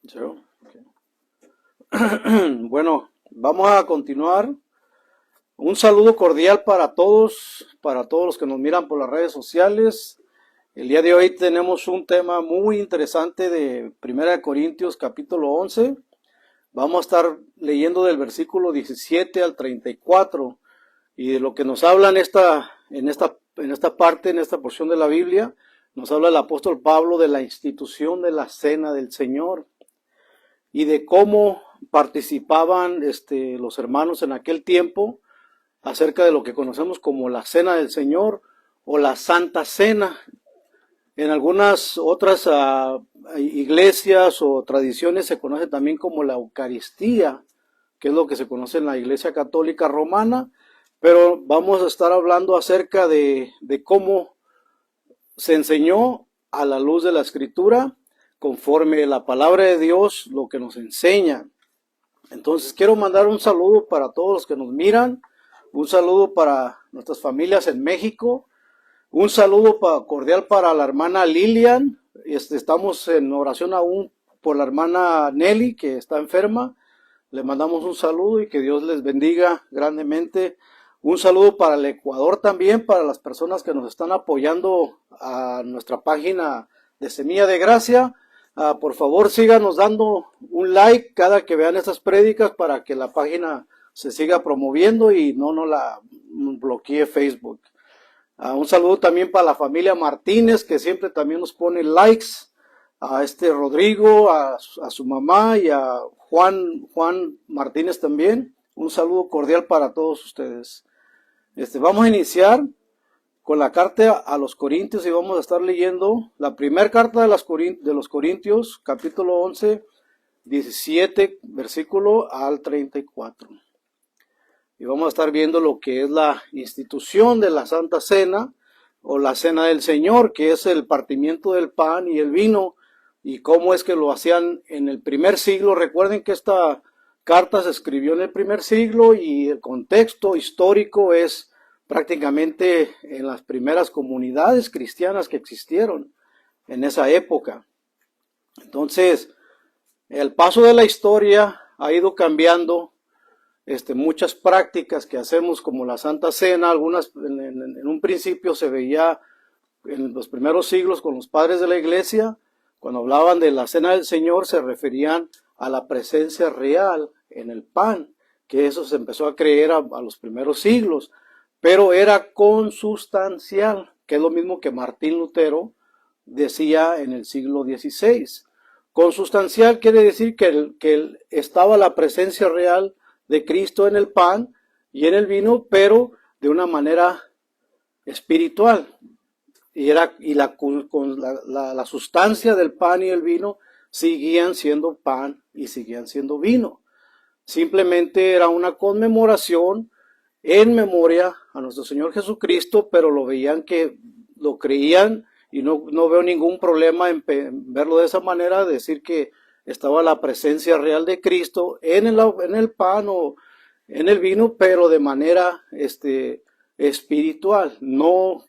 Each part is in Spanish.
Sí. Bueno, vamos a continuar. Un saludo cordial para todos los que nos miran por las redes sociales. El día de hoy tenemos un tema muy interesante de Primera de Corintios capítulo 11. Vamos a estar leyendo del versículo 17 al 34 y de lo que nos habla en esta parte, en esta porción de la Biblia, nos habla el apóstol Pablo de la institución de la cena del Señor y de cómo participaban los hermanos en aquel tiempo acerca de lo que conocemos como la Cena del Señor o la Santa Cena. En algunas otras iglesias o tradiciones se conoce también como la Eucaristía, que es lo que se conoce en la Iglesia Católica Romana, pero vamos a estar hablando acerca de cómo se enseñó a la luz de la Escritura, conforme la palabra de Dios lo que nos enseña. Entonces quiero mandar un saludo para todos los que nos miran, un saludo para nuestras familias en México, un saludo cordial para la hermana Lilian. Estamos en oración aún por la hermana Nelly, que está enferma. Le mandamos un saludo y que Dios les bendiga grandemente. Un saludo para el Ecuador también, para las personas que nos están apoyando a nuestra página de Semilla de Gracia. Por favor, síganos dando un like cada que vean estas prédicas para que la página se siga promoviendo y no nos la bloquee Facebook. Un saludo también para la familia Martínez, que siempre también nos pone likes. A Rodrigo, a su mamá y a Juan Martínez también. Un saludo cordial para todos ustedes. Vamos a iniciar con la carta a los Corintios y vamos a estar leyendo la primera carta de los Corintios, capítulo 11, 17, versículo al 34. Y vamos a estar viendo lo que es la institución de la Santa Cena o la Cena del Señor, que es el partimiento del pan y el vino, y cómo es que lo hacían en el primer siglo. Recuerden que esta carta se escribió en el primer siglo y el contexto histórico es prácticamente en las primeras comunidades cristianas que existieron en esa época. Entonces, el paso de la historia ha ido cambiando muchas prácticas que hacemos como la Santa Cena. Algunas en un principio se veía en los primeros siglos con los padres de la iglesia. Cuando hablaban de la Cena del Señor se referían a la presencia real en el pan, que eso se empezó a creer a los primeros siglos, pero era consustancial, que es lo mismo que Martín Lutero decía en el siglo XVI. Consustancial quiere decir que estaba la presencia real de Cristo en el pan y en el vino, pero de una manera espiritual. Y la sustancia del pan y el vino seguían siendo pan y seguían siendo vino. Simplemente era una conmemoración en memoria a nuestro Señor Jesucristo, pero lo creían y no veo ningún problema en verlo de esa manera, decir que estaba la presencia real de Cristo en el pan o en el vino, pero de manera espiritual, no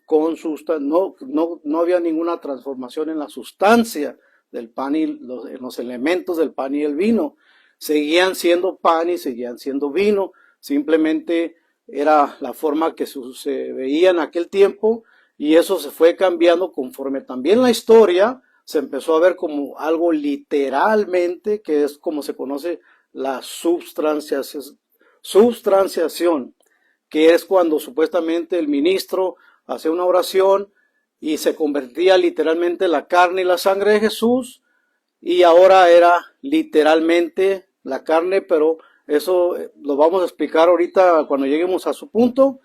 había ninguna transformación en la sustancia del pan y en los elementos del pan y el vino. Seguían siendo pan y seguían siendo vino, simplemente era la forma que se veía en aquel tiempo, y eso se fue cambiando conforme también la historia se empezó a ver como algo literalmente, que es como se conoce la substanciación, que es cuando supuestamente el ministro hacía una oración y se convertía literalmente en la carne y la sangre de Jesús, y ahora era literalmente la carne, pero eso lo vamos a explicar ahorita cuando lleguemos a su punto.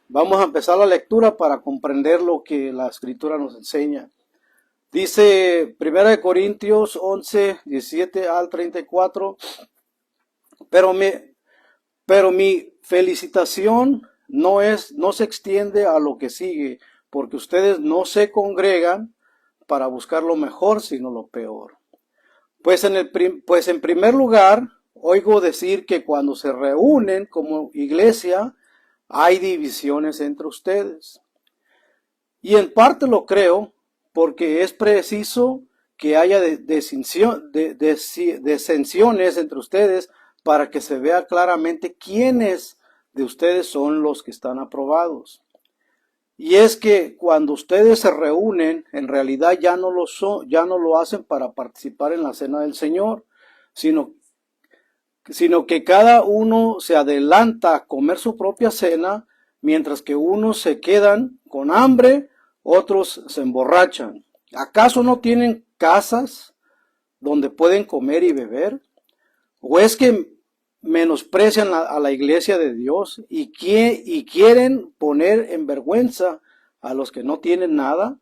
Vamos a empezar la lectura para comprender lo que la Escritura nos enseña. Dice 1 Corintios 11, 17 al 34, pero mi felicitación no se extiende a lo que sigue, porque ustedes no se congregan para buscar lo mejor, sino lo peor. Pues en primer lugar, oigo decir que cuando se reúnen como iglesia, hay divisiones entre ustedes. Y en parte lo creo, porque es preciso que haya desensiones entre ustedes para que se vea claramente quiénes de ustedes son los que están aprobados. Y es que cuando ustedes se reúnen, en realidad ya no lo hacen para participar en la cena del Señor, sino que cada uno se adelanta a comer su propia cena, mientras que unos se quedan con hambre, otros se emborrachan. ¿Acaso no tienen casas donde pueden comer y beber? ¿O es que menosprecian a la iglesia de Dios y quieren poner en vergüenza a los que no tienen nada?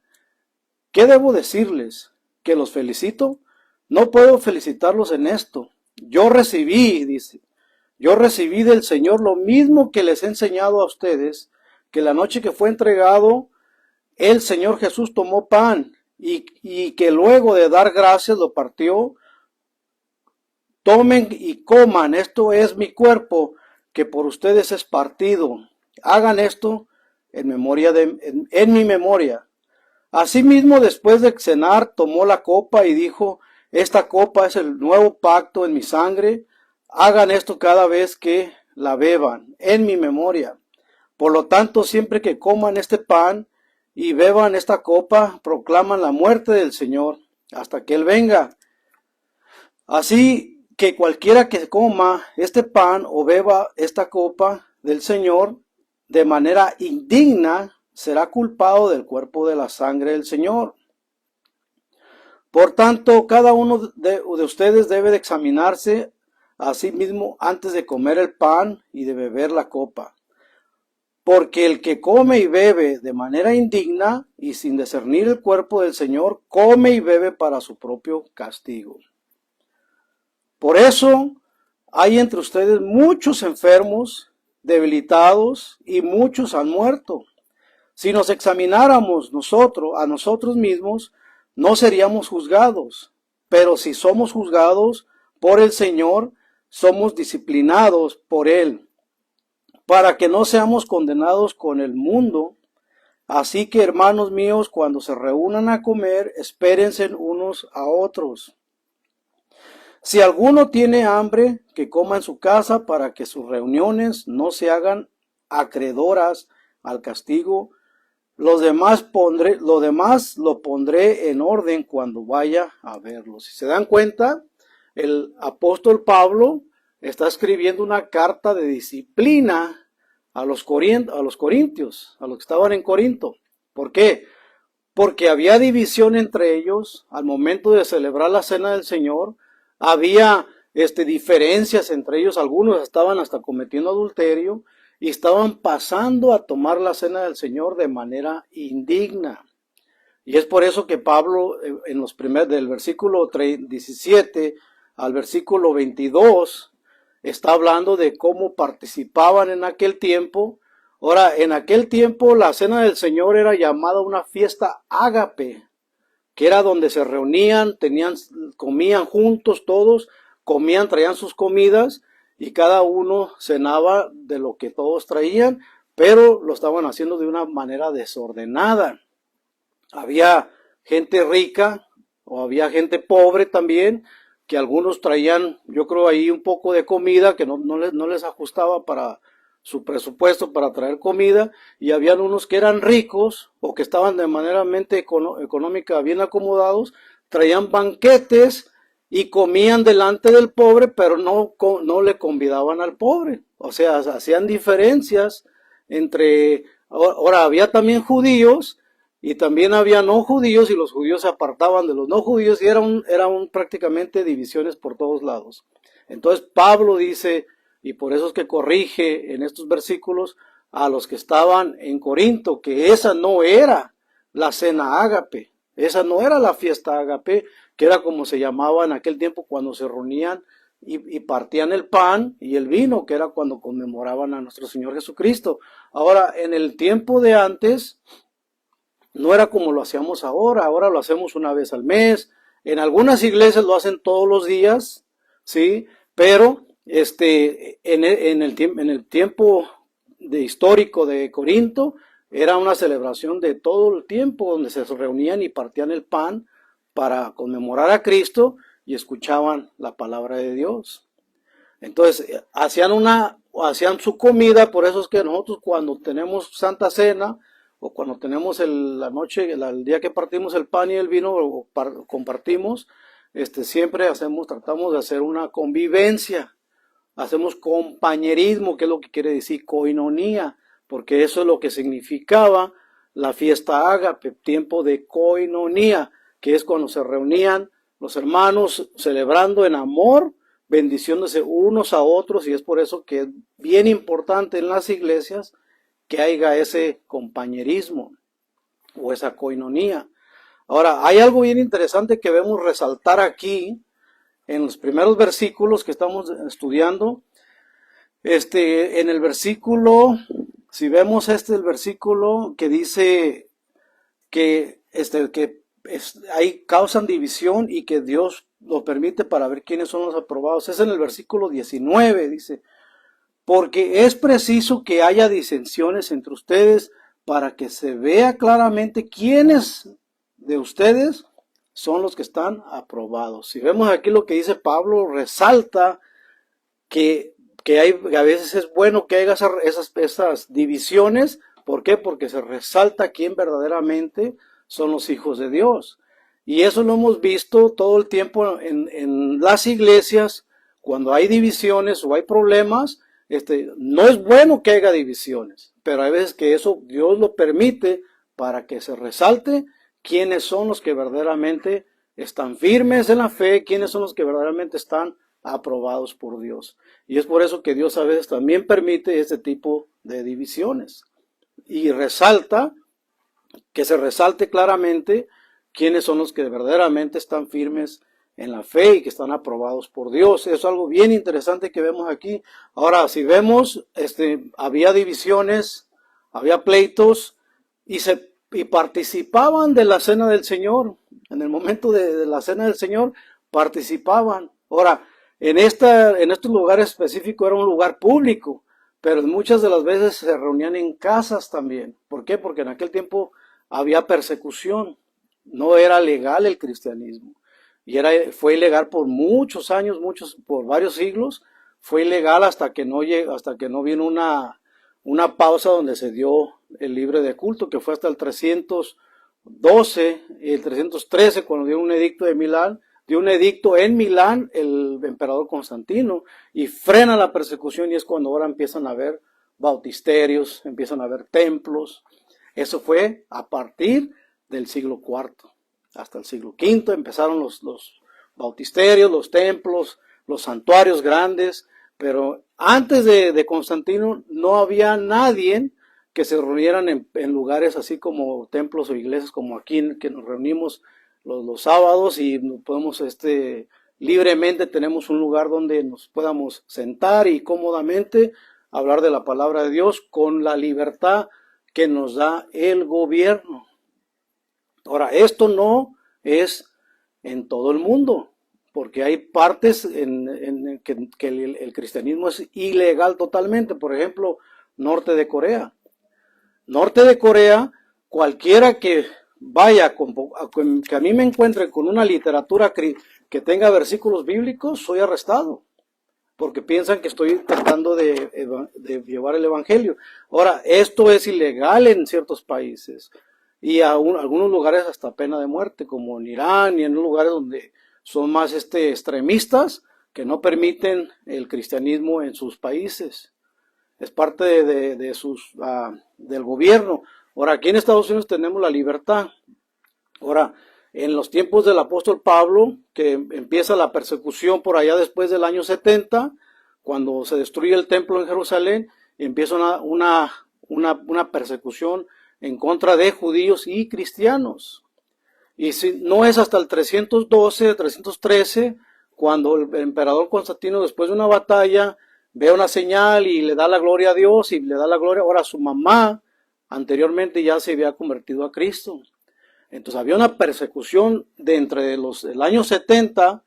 ¿Qué debo decirles? ¿Que los felicito? No puedo felicitarlos en esto. Yo recibí del Señor lo mismo que les he enseñado a ustedes, que la noche que fue entregado, el Señor Jesús tomó pan y que luego de dar gracias lo partió. Tomen y coman, esto es mi cuerpo, que por ustedes es partido. Hagan esto en mi memoria. Asimismo, después de cenar, tomó la copa y dijo, esta copa es el nuevo pacto en mi sangre. Hagan esto cada vez que la beban, en mi memoria. Por lo tanto, siempre que coman este pan y beban esta copa, proclaman la muerte del Señor hasta que Él venga. Así que cualquiera que coma este pan o beba esta copa del Señor de manera indigna será culpado del cuerpo de la sangre del Señor. Por tanto, cada uno de ustedes debe de examinarse a sí mismo antes de comer el pan y de beber la copa. Porque el que come y bebe de manera indigna y sin discernir el cuerpo del Señor, come y bebe para su propio castigo. Por eso hay entre ustedes muchos enfermos, debilitados, y muchos han muerto. Si nos examináramos a nosotros mismos, no seríamos juzgados. Pero si somos juzgados por el Señor, somos disciplinados por Él, para que no seamos condenados con el mundo. Así que, hermanos míos, cuando se reúnan a comer, espérense unos a otros. Si alguno tiene hambre, que coma en su casa para que sus reuniones no se hagan acreedoras al castigo. Lo demás lo pondré en orden cuando vaya a verlo. Si se dan cuenta, el apóstol Pablo está escribiendo una carta de disciplina a los corintios, a los que estaban en Corinto. ¿Por qué? Porque había división entre ellos al momento de celebrar la cena del Señor. Había diferencias entre ellos, algunos estaban hasta cometiendo adulterio y estaban pasando a tomar la cena del Señor de manera indigna. Y es por eso que Pablo del versículo 17 al versículo 22 está hablando de cómo participaban en aquel tiempo. Ahora, en aquel tiempo la cena del Señor era llamada una fiesta ágape, que era donde se reunían, comían juntos todos, traían sus comidas y cada uno cenaba de lo que todos traían, pero lo estaban haciendo de una manera desordenada. Había gente rica o había gente pobre también, que algunos traían, yo creo, ahí un poco de comida que no les ajustaba para su presupuesto para traer comida, y habían unos que eran ricos o que estaban de manera económica bien acomodados, traían banquetes y comían delante del pobre, pero no le convidaban al pobre. O sea, hacían diferencias ahora había también judíos y también había no judíos, y los judíos se apartaban de los no judíos, y eran prácticamente divisiones por todos lados. Entonces Pablo dice, y por eso es que corrige en estos versículos a los que estaban en Corinto, que esa no era la cena ágape, esa no era la fiesta ágape, que era como se llamaba en aquel tiempo cuando se reunían y partían el pan y el vino, que era cuando conmemoraban a nuestro Señor Jesucristo. Ahora, en el tiempo de antes, no era como lo hacíamos ahora lo hacemos una vez al mes, en algunas iglesias lo hacen todos los días, ¿sí? Pero en el tiempo histórico de Corinto, era una celebración de todo el tiempo, donde se reunían y partían el pan para conmemorar a Cristo y escuchaban la palabra de Dios. Entonces, hacían su comida. Por eso es que nosotros cuando tenemos Santa Cena, o cuando tenemos la noche, el día que partimos el pan y el vino, o compartimos, siempre tratamos de hacer una convivencia. Hacemos compañerismo, que es lo que quiere decir koinonía, porque eso es lo que significaba la fiesta ágape, tiempo de koinonía, que es cuando se reunían los hermanos celebrando en amor, bendiciéndose unos a otros, y es por eso que es bien importante en las iglesias que haya ese compañerismo o esa koinonía. Ahora, hay algo bien interesante que debemos resaltar aquí en los primeros versículos que estamos estudiando. En el versículo, si vemos el versículo que dice que ahí causan división y que Dios lo permite para ver quiénes son los aprobados. Es en el versículo 19, dice: porque es preciso que haya disensiones entre ustedes para que se vea claramente quiénes de ustedes son los que están aprobados. Si vemos aquí lo que dice Pablo, resalta que a veces es bueno que haya esas divisiones. ¿Por qué? Porque se resalta quién verdaderamente son los hijos de Dios. Y eso lo hemos visto todo el tiempo en las iglesias. Cuando hay divisiones o hay problemas, no es bueno que haya divisiones, pero hay veces que eso Dios lo permite para que se resalte quiénes son los que verdaderamente están firmes en la fe, quiénes son los que verdaderamente están aprobados por Dios. Y es por eso que Dios a veces también permite este tipo de divisiones. Y que se resalte claramente quiénes son los que verdaderamente están firmes en la fe y que están aprobados por Dios. Eso es algo bien interesante que vemos aquí. Ahora, si vemos, había divisiones, había pleitos, y participaban de la cena del Señor. En el momento de la cena del Señor, participaban. Ahora, en estos lugares específicos era un lugar público, pero muchas de las veces se reunían en casas también. ¿Por qué? Porque en aquel tiempo había persecución. No era legal el cristianismo. Y fue ilegal por muchos años, por varios siglos. Fue ilegal hasta que no vino una pausa donde se dio el libre de culto, que fue hasta el 312 y el 313, cuando dio un edicto en Milán el emperador Constantino, y frena la persecución, y es cuando ahora empiezan a haber bautisterios, empiezan a haber templos. Eso fue a partir del siglo IV. Hasta el siglo V empezaron los bautisterios, los templos, los santuarios grandes, pero antes de Constantino no había nadie que se reunieran en lugares así como templos o iglesias como aquí, que nos reunimos los sábados y podemos libremente tenemos un lugar donde nos podamos sentar y cómodamente hablar de la palabra de Dios con la libertad que nos da el gobierno. Ahora, esto no es en todo el mundo, porque hay partes en que el cristianismo es ilegal totalmente. Por ejemplo, Norte de Corea. Norte de Corea, cualquiera que vaya, que a mí me encuentre con una literatura que tenga versículos bíblicos, soy arrestado, porque piensan que estoy tratando de llevar el evangelio. Ahora, esto es ilegal en ciertos países, y algunos lugares hasta pena de muerte, como en Irán y en lugares donde son más extremistas, que no permiten el cristianismo en sus países. Es parte del gobierno. Ahora, aquí en Estados Unidos tenemos la libertad. Ahora, en los tiempos del apóstol Pablo, que empieza la persecución por allá después del año 70, cuando se destruye el templo en Jerusalén, empieza una persecución en contra de judíos y cristianos. Y no es hasta el 312, 313, cuando el emperador Constantino, después de una batalla, ve una señal y le da la gloria a Dios y le da la gloria. Ahora, su mamá anteriormente ya se había convertido a Cristo. Entonces había una persecución el año 70,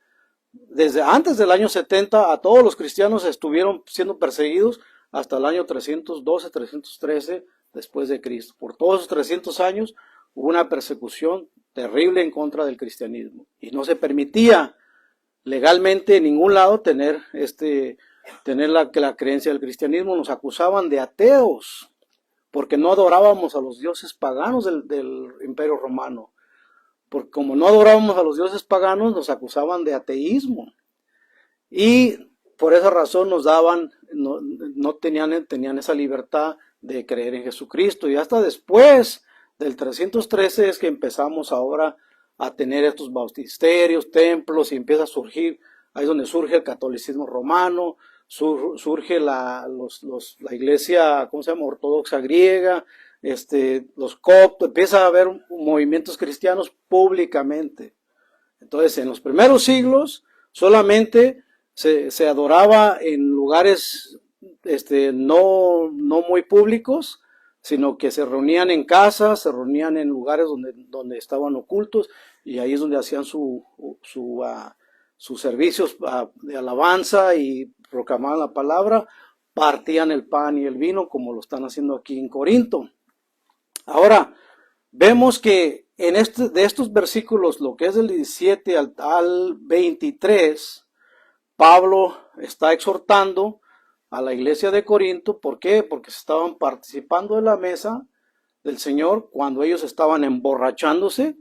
desde antes del año 70, a todos los cristianos estuvieron siendo perseguidos hasta el año 312, 313 después de Cristo. Por todos esos 300 años hubo una persecución terrible en contra del cristianismo y no se permitía legalmente en ningún lado tener la creencia del cristianismo. Nos acusaban de ateos porque no adorábamos a los dioses paganos del Imperio Romano. Porque como no adorábamos a los dioses paganos, nos acusaban de ateísmo. Y por esa razón no tenían esa libertad de creer en Jesucristo. Y hasta después del 313 es que empezamos ahora a tener estos bautisterios, templos, y empieza a surgir, ahí es donde surge el catolicismo romano, surge la iglesia, ¿cómo se llama?, ortodoxa griega, los coptos, empieza a haber movimientos cristianos públicamente. Entonces, en los primeros siglos solamente se adoraba en lugares no muy públicos, sino que se reunían en casas, se reunían en lugares donde estaban ocultos, y ahí es donde hacían sus servicios de alabanza y proclamaban la palabra, partían el pan y el vino como lo están haciendo aquí en Corinto. Ahora, vemos que de estos versículos, lo que es del 17 al 23, Pablo está exhortando a la iglesia de Corinto. ¿Por qué? Porque se estaban participando de la mesa del Señor cuando ellos estaban emborrachándose,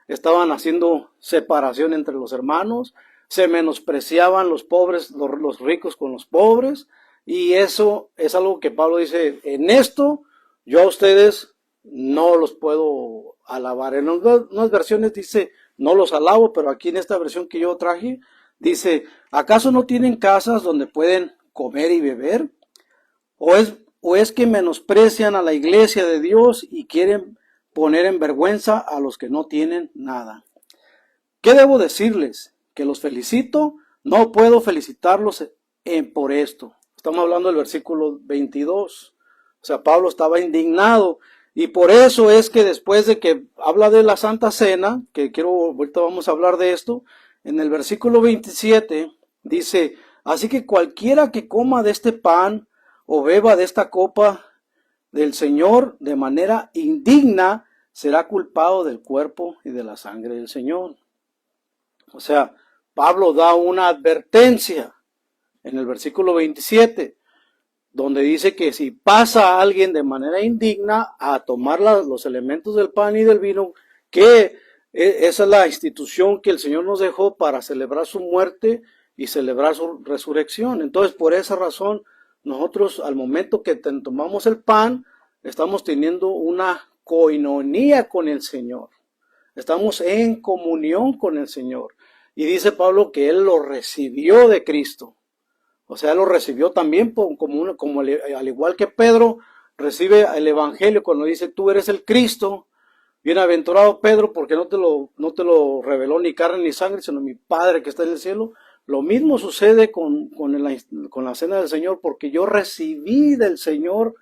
estaban haciendo separación entre los hermanos, se menospreciaban los pobres, los ricos con los pobres, y eso es algo que Pablo dice: en esto yo a ustedes no los puedo alabar. En unas versiones dice no los alabo, pero aquí en esta versión que yo traje dice: ¿acaso no tienen casas donde pueden comer y beber? ¿O es que menosprecian a la iglesia de Dios y quieren poner en vergüenza a los que no tienen nada? ¿Qué debo decirles? ¿Que los felicito? No puedo felicitarlos por esto. Estamos hablando del versículo 22. O sea, Pablo estaba indignado, y por eso es que después de que habla de la Santa Cena, que ahorita vamos a hablar de esto, en el versículo 27 dice: así que cualquiera que coma de este pan o beba de esta copa del Señor de manera indigna será culpado del cuerpo y de la sangre del Señor. O sea, Pablo da una advertencia en el versículo 27, donde dice que si pasa a alguien de manera indigna a tomar los elementos del pan y del vino, que esa es la institución que el Señor nos dejó para celebrar su muerte y celebrar su resurrección. Entonces, por esa razón, nosotros al momento que tomamos el pan, estamos teniendo una coinonía con el Señor. Estamos en comunión con el Señor. Y dice Pablo que él lo recibió de Cristo. O sea, lo recibió también al igual que Pedro recibe el Evangelio cuando dice: tú eres el Cristo. Bienaventurado Pedro, porque no te lo reveló ni carne ni sangre, sino mi Padre que está en el cielo. Lo mismo sucede con la cena del Señor, porque yo recibí del Señor.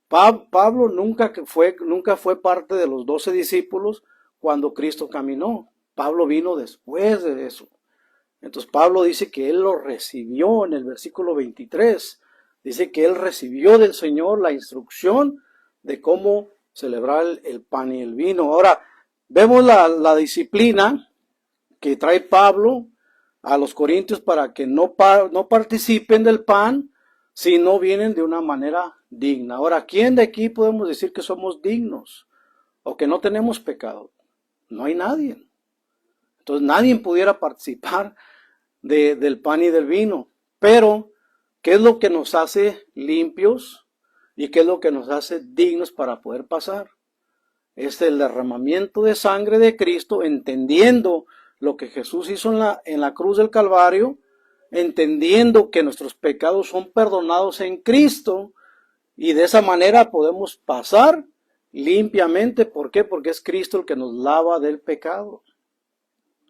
Pablo nunca fue parte de los 12 discípulos cuando Cristo caminó. Pablo vino después de eso. Entonces Pablo dice que él lo recibió en el versículo 23. Dice que él recibió del Señor la instrucción de cómo celebrar el pan y el vino. Ahora, vemos la disciplina que trae Pablo a los corintios para que no participen del pan si no vienen de una manera digna. Ahora, ¿quién de aquí podemos decir que somos dignos o que no tenemos pecado? No hay nadie. Entonces nadie pudiera participar del pan y del vino. Pero, ¿qué es lo que nos hace limpios y qué es lo que nos hace dignos para poder pasar? Es el derramamiento de sangre de Cristo, entendiendo lo que Jesús hizo en la cruz del Calvario, entendiendo que nuestros pecados son perdonados en Cristo, y de esa manera podemos pasar limpiamente. ¿Por qué? Porque es Cristo el que nos lava del pecado.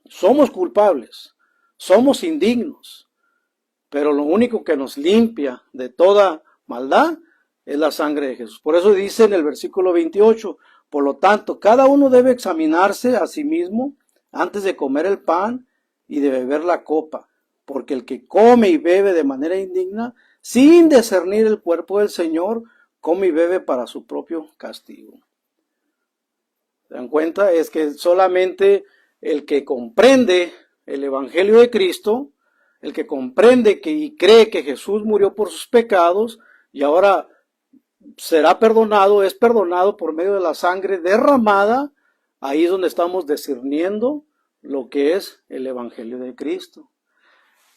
Somos culpables, somos indignos, pero lo único que nos limpia de toda maldad es la sangre de Jesús. Por eso dice en el versículo 28, por lo tanto, cada uno debe examinarse a sí mismo antes de comer el pan y de beber la copa, porque el que come y bebe de manera indigna, sin discernir el cuerpo del Señor, come y bebe para su propio castigo. ¿Se dan cuenta? Es que solamente el que comprende el Evangelio de Cristo, el que comprende y cree que Jesús murió por sus pecados y ahora será perdonado, es perdonado por medio de la sangre derramada. Ahí es donde estamos discerniendo lo que es el Evangelio de Cristo.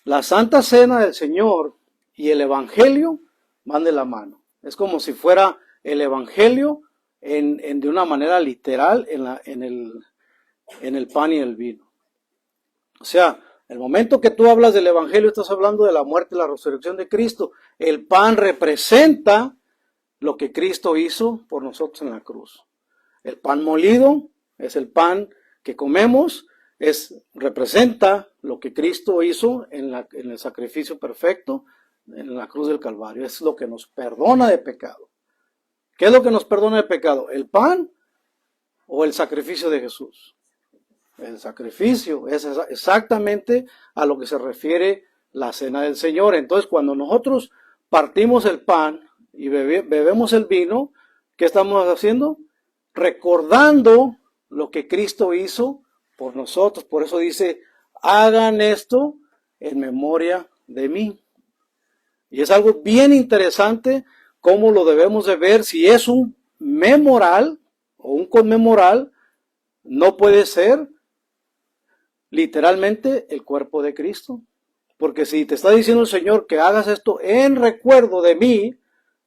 La Santa Cena del Señor y el Evangelio van de la mano. Es como si fuera el Evangelio de una manera literal en el pan y el vino. O sea, el momento que tú hablas del Evangelio, estás hablando de la muerte y la resurrección de Cristo. El pan representa lo que Cristo hizo por nosotros en la cruz. El pan molido es el pan que comemos, representa lo que Cristo hizo en el sacrificio perfecto en la cruz del Calvario. Es lo que nos perdona de pecado. ¿Qué es lo que nos perdona de pecado? ¿El pan o el sacrificio de Jesús? El sacrificio es exactamente a lo que se refiere la cena del Señor. Entonces, cuando nosotros partimos el pan y bebemos el vino, ¿qué estamos haciendo? Recordando lo que Cristo hizo por nosotros. Por eso dice, hagan esto en memoria de mí. Y es algo bien interesante cómo lo debemos de ver. Si es un memoral o un conmemoral, no puede ser literalmente el cuerpo de Cristo. Porque si te está diciendo el Señor que hagas esto en recuerdo de mí,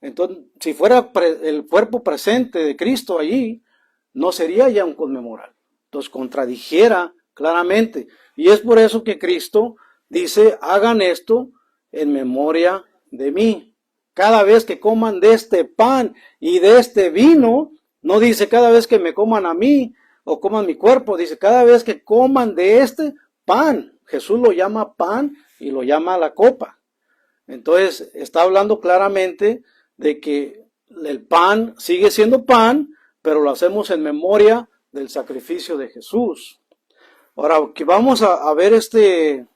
entonces si fuera el cuerpo presente de Cristo allí, no sería ya un conmemoral. Entonces contradijera claramente. Y es por eso que Cristo dice, hagan esto en memoria de mí. Cada vez que coman de este pan y de este vino, no dice cada vez que me coman a mí o coman mi cuerpo, dice cada vez que coman de este pan. Jesús lo llama pan y lo llama la copa. Entonces está hablando claramente de que el pan sigue siendo pan, pero lo hacemos en memoria del sacrificio de Jesús. Ahora, que vamos a ver este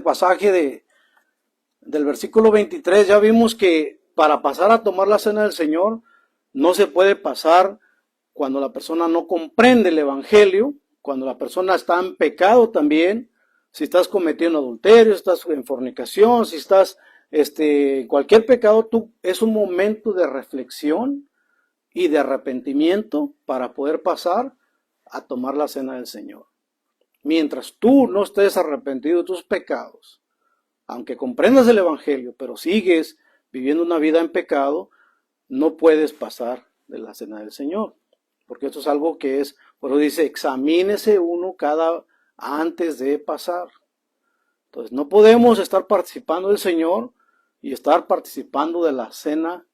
pasaje del versículo 23, ya vimos que para pasar a tomar la cena del Señor, no se puede pasar cuando la persona no comprende el Evangelio, cuando la persona está en pecado también, si estás cometiendo adulterio, si estás en fornicación, si estás en cualquier pecado, es un momento de reflexión y de arrepentimiento para poder pasar a tomar la cena del Señor. Mientras tú no estés arrepentido de tus pecados, aunque comprendas el Evangelio, pero sigues viviendo una vida en pecado, no puedes pasar de la cena del Señor. Porque esto es algo que por eso dice, examínese uno antes de pasar. Entonces no podemos estar participando del Señor y estar participando de la cena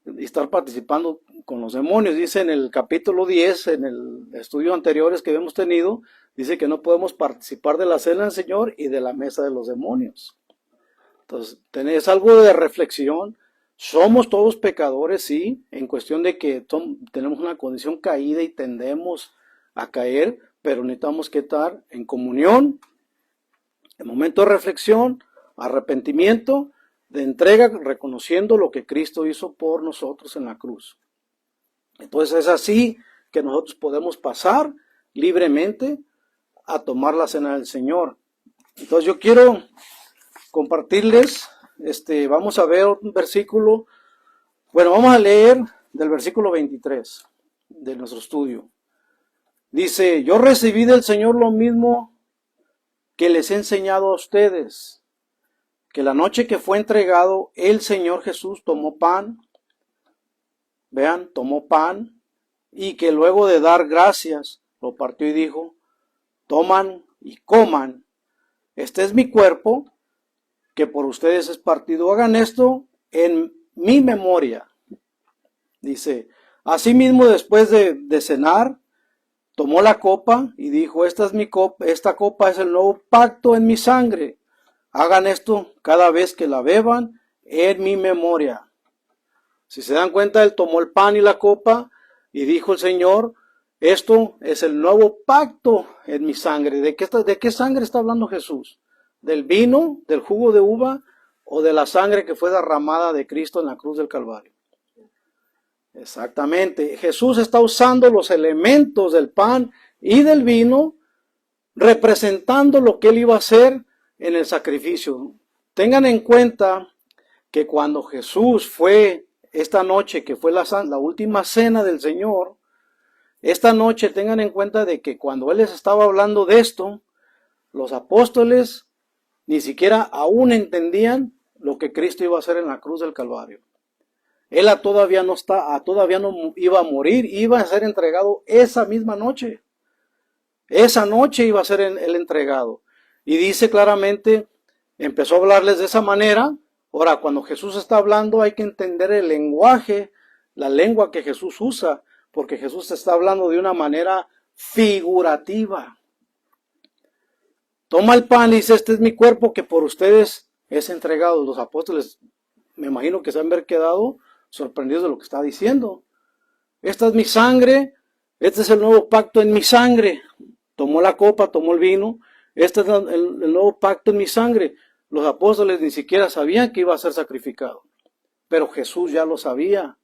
y estar participando con los demonios. Dice en el capítulo 10, en el estudio anteriores que hemos tenido, dice que no podemos participar de la cena del Señor y de la mesa de los demonios. Entonces, es algo de reflexión. Somos todos pecadores, sí, en cuestión de que tenemos una condición caída y tendemos a caer, pero necesitamos que estar en comunión, en momento de reflexión, arrepentimiento, de entrega, reconociendo lo que Cristo hizo por nosotros en la cruz. Entonces es así que nosotros podemos pasar libremente a tomar la cena del Señor. Entonces yo quiero compartirles, vamos a ver un versículo, vamos a leer del versículo 23 de nuestro estudio. Dice, yo recibí del Señor lo mismo que les he enseñado a ustedes, que la noche que fue entregado, el Señor Jesús tomó pan, tomó pan, y que luego de dar gracias, lo partió y dijo, toman y coman, este es mi cuerpo, que por ustedes es partido, hagan esto en mi memoria. Dice, asimismo después de cenar, tomó la copa y dijo, esta es mi copa, esta copa es el nuevo pacto en mi sangre. Hagan esto cada vez que la beban en mi memoria. Si se dan cuenta, él tomó el pan y la copa y dijo el Señor, esto es el nuevo pacto en mi sangre. ¿De qué sangre está hablando Jesús? ¿Del vino, del jugo de uva o de la sangre que fue derramada de Cristo en la cruz del Calvario? Exactamente. Jesús está usando los elementos del pan y del vino, representando lo que él iba a hacer en el sacrificio. Tengan en cuenta que cuando Jesús fue esta noche, que fue la última cena del Señor, esta noche tengan en cuenta de que cuando él les estaba hablando de esto, los apóstoles ni siquiera aún entendían lo que Cristo iba a hacer en la cruz del Calvario. Él todavía no iba a morir, iba a ser entregado esa misma noche. Esa noche iba a ser el entregado. Y dice claramente, empezó a hablarles de esa manera. Ahora, cuando Jesús está hablando, hay que entender el lenguaje, la lengua que Jesús usa, porque Jesús está hablando de una manera figurativa. Toma el pan y dice, este es mi cuerpo que por ustedes es entregado. Los apóstoles, me imagino que se han ver quedado sorprendidos de lo que está diciendo. Esta es mi sangre, este es el nuevo pacto en mi sangre. Tomó la copa, tomó el vino, este es el nuevo pacto en mi sangre. Los apóstoles ni siquiera sabían que iba a ser sacrificado, pero Jesús ya lo sabía.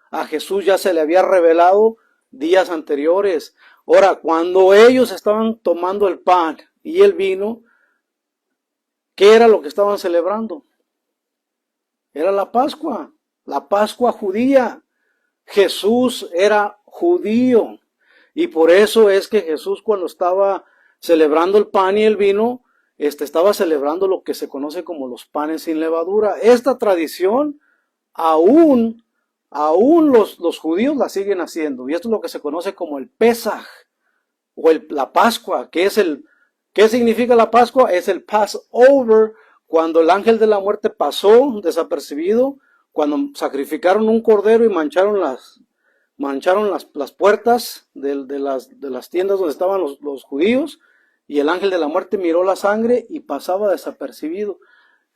A Jesús ya se le había revelado días anteriores. Ahora, cuando ellos estaban tomando el pan y el vino, ¿qué era lo que estaban celebrando? Era la Pascua judía. Jesús era judío. Y por eso es que Jesús, cuando estaba celebrando el pan y el vino, estaba celebrando lo que se conoce como los panes sin levadura. Esta tradición aún los judíos la siguen haciendo. Y esto es lo que se conoce como el Pesaj o la Pascua. ¿Qué significa la Pascua? Es el Passover, cuando el ángel de la muerte pasó desapercibido, cuando sacrificaron un cordero y mancharon las puertas de las tiendas donde estaban los judíos, y el ángel de la muerte miró la sangre y pasaba desapercibido.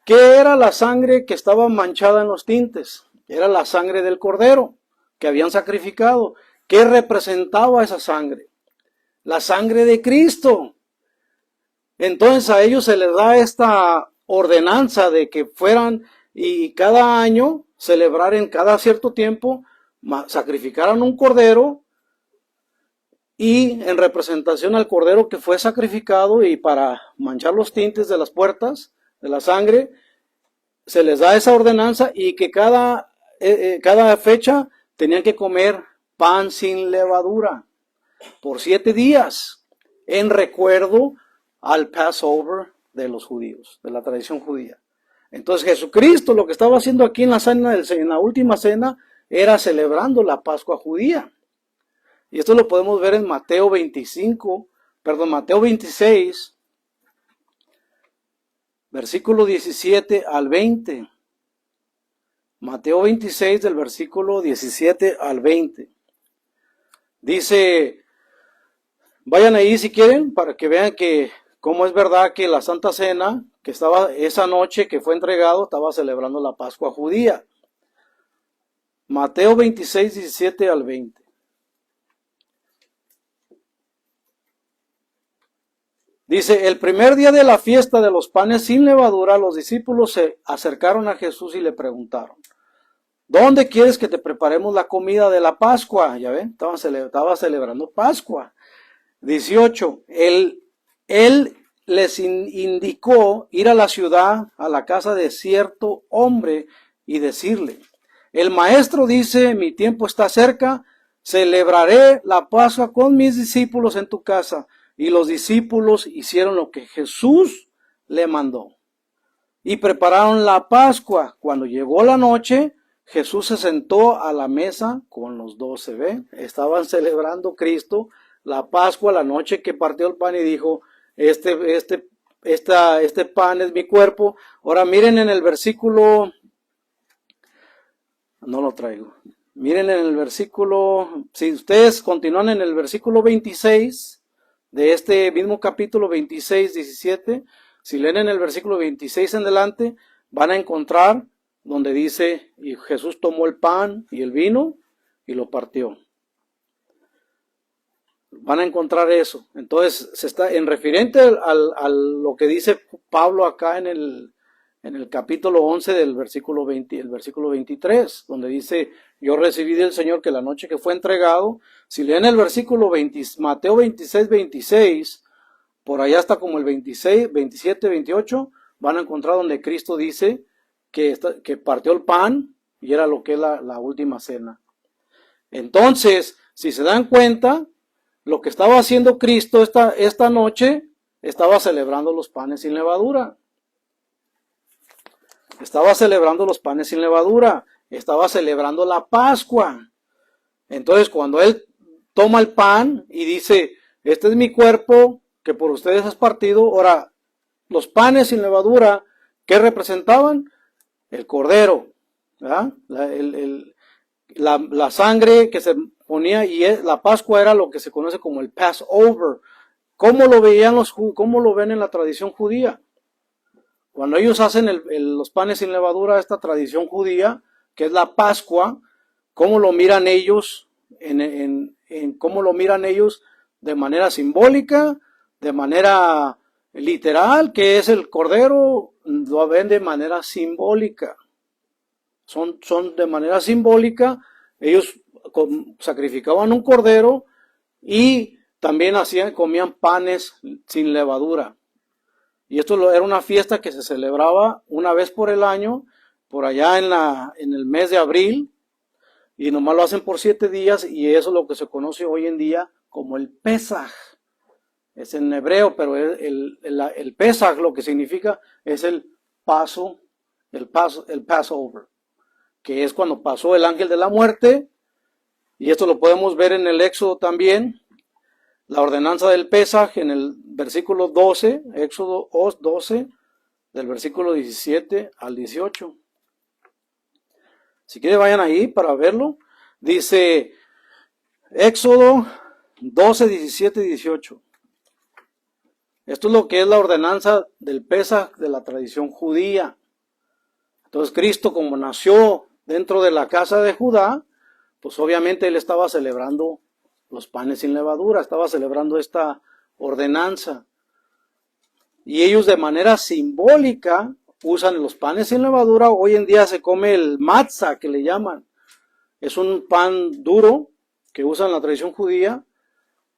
¿Qué era la sangre que estaba manchada en los tintes? Era la sangre del cordero que habían sacrificado. ¿Qué representaba esa sangre? La sangre de Cristo. Entonces a ellos se les da esta ordenanza de que fueran y cada año celebrar en cada cierto tiempo, sacrificaran un cordero, y en representación al cordero que fue sacrificado y para manchar los tintes de las puertas de la sangre, se les da esa ordenanza y que cada fecha tenían que comer pan sin levadura por 7 días en recuerdo al Passover de los judíos, de la tradición judía. Entonces Jesucristo lo que estaba haciendo aquí en la última cena era celebrando la Pascua judía. Y esto lo podemos ver en Mateo 26, versículo 17 al 20. Mateo 26 del versículo 17 al 20. Dice, vayan ahí si quieren para que vean que cómo es verdad que la Santa Cena, que estaba esa noche que fue entregado, estaba celebrando la Pascua judía. Mateo 26, 17 al 20. Dice, el primer día de la fiesta de los panes sin levadura, los discípulos se acercaron a Jesús y le preguntaron, ¿dónde quieres que te preparemos la comida de la Pascua? Ya ven, estaba celebrando Pascua. 18, él les indicó ir a la ciudad, a la casa de cierto hombre y decirle, el maestro dice, mi tiempo está cerca, celebraré la Pascua con mis discípulos en tu casa. Y los discípulos hicieron lo que Jesús le mandó. Y prepararon la Pascua. Cuando llegó la noche, Jesús se sentó a la mesa con los 12. ¿Ven? Estaban celebrando Cristo la Pascua, la noche que partió el pan y dijo, este pan es mi cuerpo. Ahora miren en el versículo, no lo traigo. Miren en el versículo, si ustedes continúan en el versículo 26, de este mismo capítulo 26, 17, si leen en el versículo 26 en adelante, van a encontrar donde dice, y Jesús tomó el pan y el vino y lo partió. Van a encontrar eso. Entonces, se está en referente a lo que dice Pablo acá en en el capítulo 11 del versículo 20, el versículo 23, donde dice, yo recibí del Señor que la noche que fue entregado, si leen el versículo 20, Mateo 26, 26, por allá está como el 26, 27, 28, van a encontrar donde Cristo dice que partió el pan y era lo que es la última cena. Entonces, si se dan cuenta, lo que estaba haciendo Cristo esta noche, estaba celebrando los panes sin levadura. Estaba celebrando los panes sin levadura. Estaba celebrando la Pascua. Entonces, cuando Él toma el pan y dice, este es mi cuerpo que por ustedes es partido. Ahora, los panes sin levadura, ¿qué representaban? El cordero, ¿verdad? La sangre que se ponía, y la Pascua era lo que se conoce como el Passover. ¿Cómo lo veían cómo lo ven en la tradición judía? Cuando ellos hacen los panes sin levadura, esta tradición judía, que es la Pascua, ¿cómo lo miran ellos? ¿Cómo lo miran ellos? De manera simbólica, de manera literal, que es el cordero, lo ven de manera simbólica. Son de manera simbólica, ellos sacrificaban un cordero y también comían panes sin levadura. Y esto era una fiesta que se celebraba una vez por el año, por allá en el mes de abril, y nomás lo hacen por 7 días, y eso es lo que se conoce hoy en día como el Pesaj. Es en hebreo, pero el Pesaj lo que significa es el Passover, que es cuando pasó el ángel de la muerte, y esto lo podemos ver en el Éxodo también, la ordenanza del Pesaj en el versículo 12, Éxodo 12, del versículo 17 al 18. Si quieren vayan ahí para verlo. Dice Éxodo 12, 17 y 18. Esto es lo que es la ordenanza del Pesaj de la tradición judía. Entonces Cristo, como nació dentro de la casa de Judá, pues obviamente Él estaba celebrando los panes sin levadura, estaba celebrando esta ordenanza. Y ellos de manera simbólica usan los panes sin levadura. Hoy en día se come el matzah, que le llaman. Es un pan duro que usan en la tradición judía.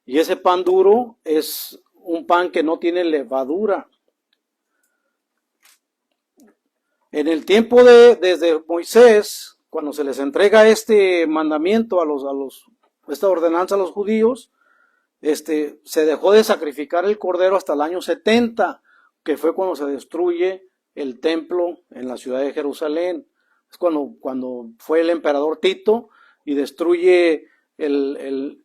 Y ese pan duro es un pan que no tiene levadura. En el tiempo desde Moisés, cuando se les entrega este mandamiento esta ordenanza a los judíos, se dejó de sacrificar el cordero hasta el año 70, que fue cuando se destruye el templo en la ciudad de Jerusalén. Es cuando fue el emperador Tito y destruye el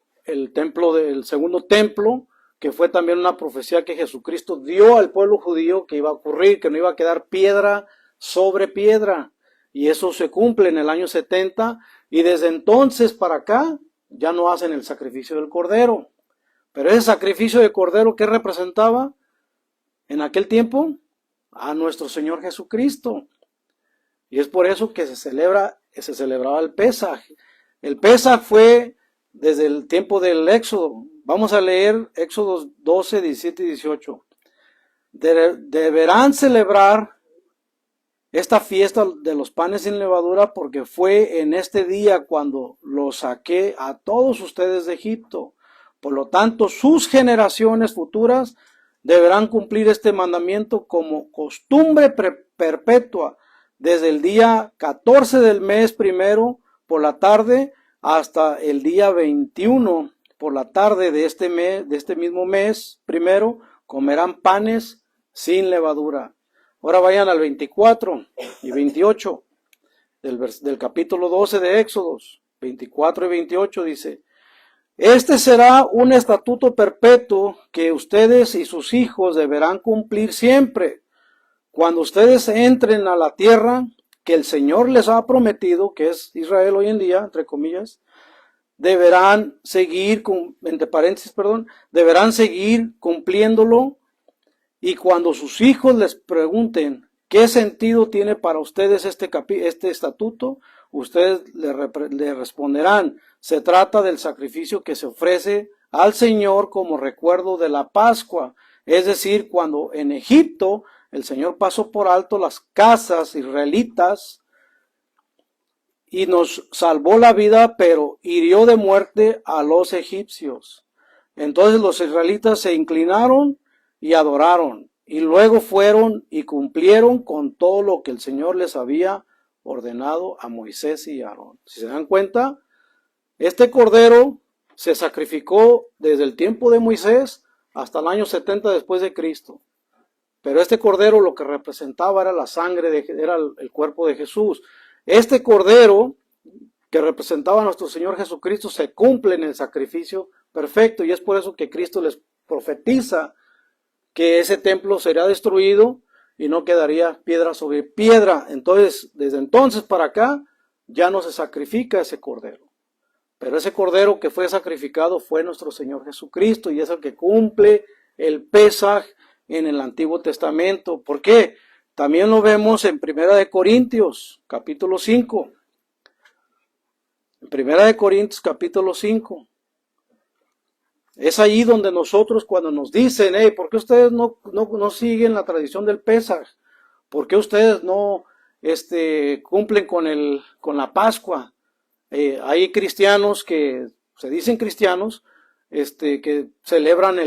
templo el segundo templo, que fue también una profecía que Jesucristo dio al pueblo judío que iba a ocurrir, que no iba a quedar piedra sobre piedra. Y eso se cumple en el año 70, y desde entonces para acá ya no hacen el sacrificio del cordero. Pero ese sacrificio de cordero, ¿qué representaba en aquel tiempo? A nuestro Señor Jesucristo. Y es por eso que se celebraba el Pesaj. El Pesaj fue desde el tiempo del Éxodo. Vamos a leer Éxodo 12, 17 y 18. Deberán celebrar esta fiesta de los panes sin levadura, porque fue en este día cuando los saqué a todos ustedes de Egipto. Por lo tanto, sus generaciones futuras deberán cumplir este mandamiento como costumbre perpetua desde el día 14 del mes primero por la tarde hasta el día 21 por la tarde de este mismo mes primero, comerán panes sin levadura. Ahora vayan al 24 y 28 del capítulo 12 de Éxodos. 24 y 28 dice: este será un estatuto perpetuo que ustedes y sus hijos deberán cumplir siempre. Cuando ustedes entren a la tierra que el Señor les ha prometido, que es Israel hoy en día, entre comillas, deberán seguir, entre paréntesis, deberán seguir cumpliéndolo. Y cuando sus hijos les pregunten qué sentido tiene para ustedes este estatuto, ustedes le responderán: se trata del sacrificio que se ofrece al Señor como recuerdo de la Pascua. Es decir, cuando en Egipto el Señor pasó por alto las casas israelitas y nos salvó la vida, pero hirió de muerte a los egipcios. Entonces los israelitas se inclinaron y adoraron, y luego fueron y cumplieron con todo lo que el Señor les había ordenado a Moisés y a Aarón. Si se dan cuenta, este cordero se sacrificó desde el tiempo de Moisés hasta el año 70 después de Cristo. Pero este cordero lo que representaba era la sangre, era el cuerpo de Jesús. Este cordero que representaba a nuestro Señor Jesucristo se cumple en el sacrificio perfecto, y es por eso que Cristo les profetiza que ese templo será destruido y no quedaría piedra sobre piedra. Entonces, desde entonces para acá ya no se sacrifica ese cordero. Pero ese cordero que fue sacrificado fue nuestro Señor Jesucristo, y es el que cumple el Pesaj en el Antiguo Testamento. ¿Por qué? También lo vemos en 1 Corintios, capítulo 5. En 1 Corintios, capítulo 5. Es ahí donde nosotros, cuando nos dicen, ¿por qué ustedes no siguen la tradición del Pesaj? ¿Por qué ustedes no cumplen con la Pascua? Hay cristianos que se dicen cristianos, que celebran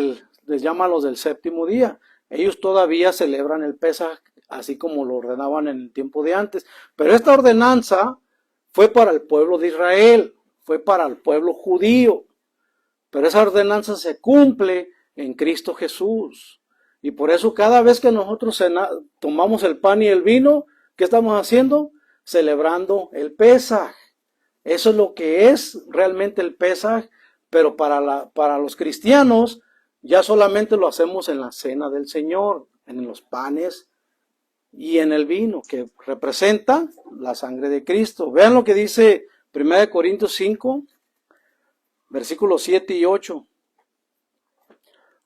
les llaman los del séptimo día. Ellos todavía celebran el Pesaj, así como lo ordenaban en el tiempo de antes. Pero esta ordenanza fue para el pueblo de Israel, fue para el pueblo judío. Pero esa ordenanza se cumple en Cristo Jesús. Y por eso cada vez que nosotros tomamos el pan y el vino, ¿qué estamos haciendo? Celebrando el Pesaj. Eso es lo que es realmente el Pesaj, pero para los cristianos ya solamente lo hacemos en la cena del Señor, en los panes y en el vino, que representa la sangre de Cristo. Vean lo que dice 1 Corintios 5, versículos 7 y 8.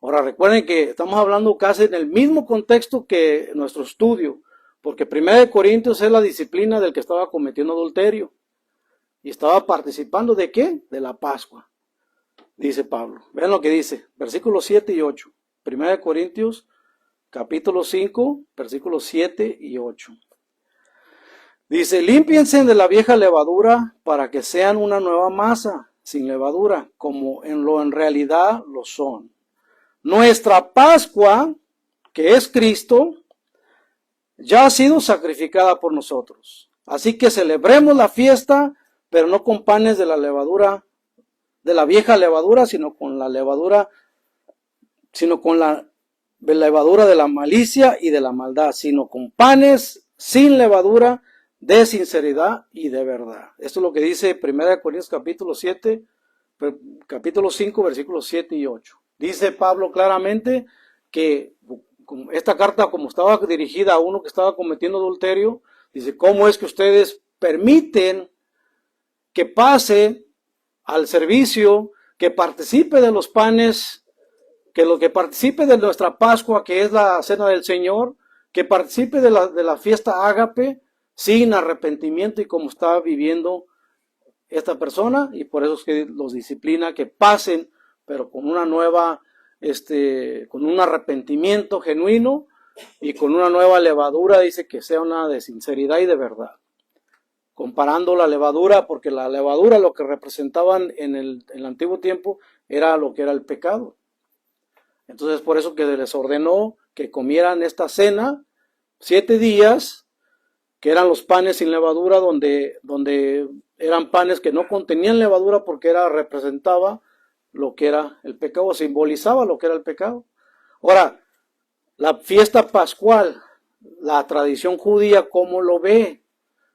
Ahora recuerden que estamos hablando casi en el mismo contexto que nuestro estudio, porque 1 Corintios es la disciplina del que estaba cometiendo adulterio. Y estaba participando ¿de qué? De la Pascua, dice Pablo. Vean lo que dice, versículos 7 y 8. 1 Corintios, capítulo 5, versículos 7 y 8. Dice, límpiense de la vieja levadura para que sean una nueva masa, sin levadura, como en realidad lo son. Nuestra Pascua, que es Cristo, ya ha sido sacrificada por nosotros. Así que celebremos la fiesta, pero no con panes de la levadura, de la vieja levadura, sino con la levadura de la malicia y de la maldad, sino con panes sin levadura, de sinceridad y de verdad. Esto es lo que dice 1 Corintios capítulo 5, versículos 7 y 8. Dice Pablo claramente que esta carta, como estaba dirigida a uno que estaba cometiendo adulterio, dice, ¿cómo es que ustedes permiten que pase al servicio, que participe de los panes, que participe de nuestra Pascua, que es la cena del Señor, que participe de la fiesta ágape, sin arrepentimiento y como está viviendo esta persona? Y por eso es que los disciplina que pasen, pero con una nueva, con un arrepentimiento genuino y con una nueva levadura, dice que sea una de sinceridad y de verdad. Comparando la levadura, porque la levadura lo que representaban en el antiguo tiempo era lo que era el pecado. Entonces por eso que les ordenó que comieran esta cena 7 días, que eran los panes sin levadura, donde eran panes que no contenían levadura porque representaba lo que era el pecado, simbolizaba lo que era el pecado. Ahora, la fiesta pascual, la tradición judía, ¿cómo lo ve?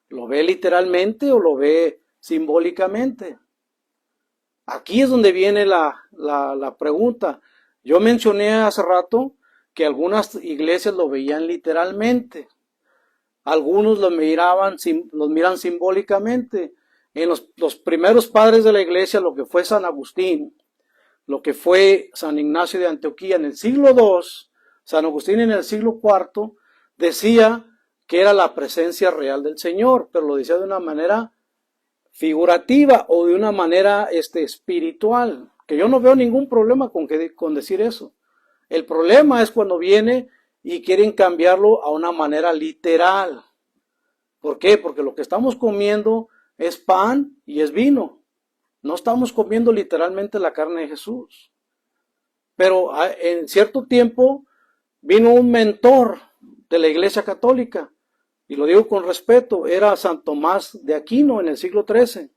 ¿Lo ve literalmente o lo ve simbólicamente? Aquí es donde viene la pregunta. Yo mencioné hace rato que algunas iglesias lo veían literalmente. Algunos lo miran simbólicamente. En los primeros padres de la iglesia, lo que fue San Agustín, lo que fue San Ignacio de Antioquía en el siglo II, San Agustín en el siglo IV, decía que era la presencia real del Señor, pero lo decía de una manera figurativa o de una manera espiritual, que yo no veo ningún problema con decir eso. El problema es cuando viene y quieren cambiarlo a una manera literal. ¿Por qué? Porque lo que estamos comiendo es pan y es vino. No estamos comiendo literalmente la carne de Jesús. Pero en cierto tiempo vino un mentor de la Iglesia Católica, y lo digo con respeto, era San Tomás de Aquino en el siglo XIII.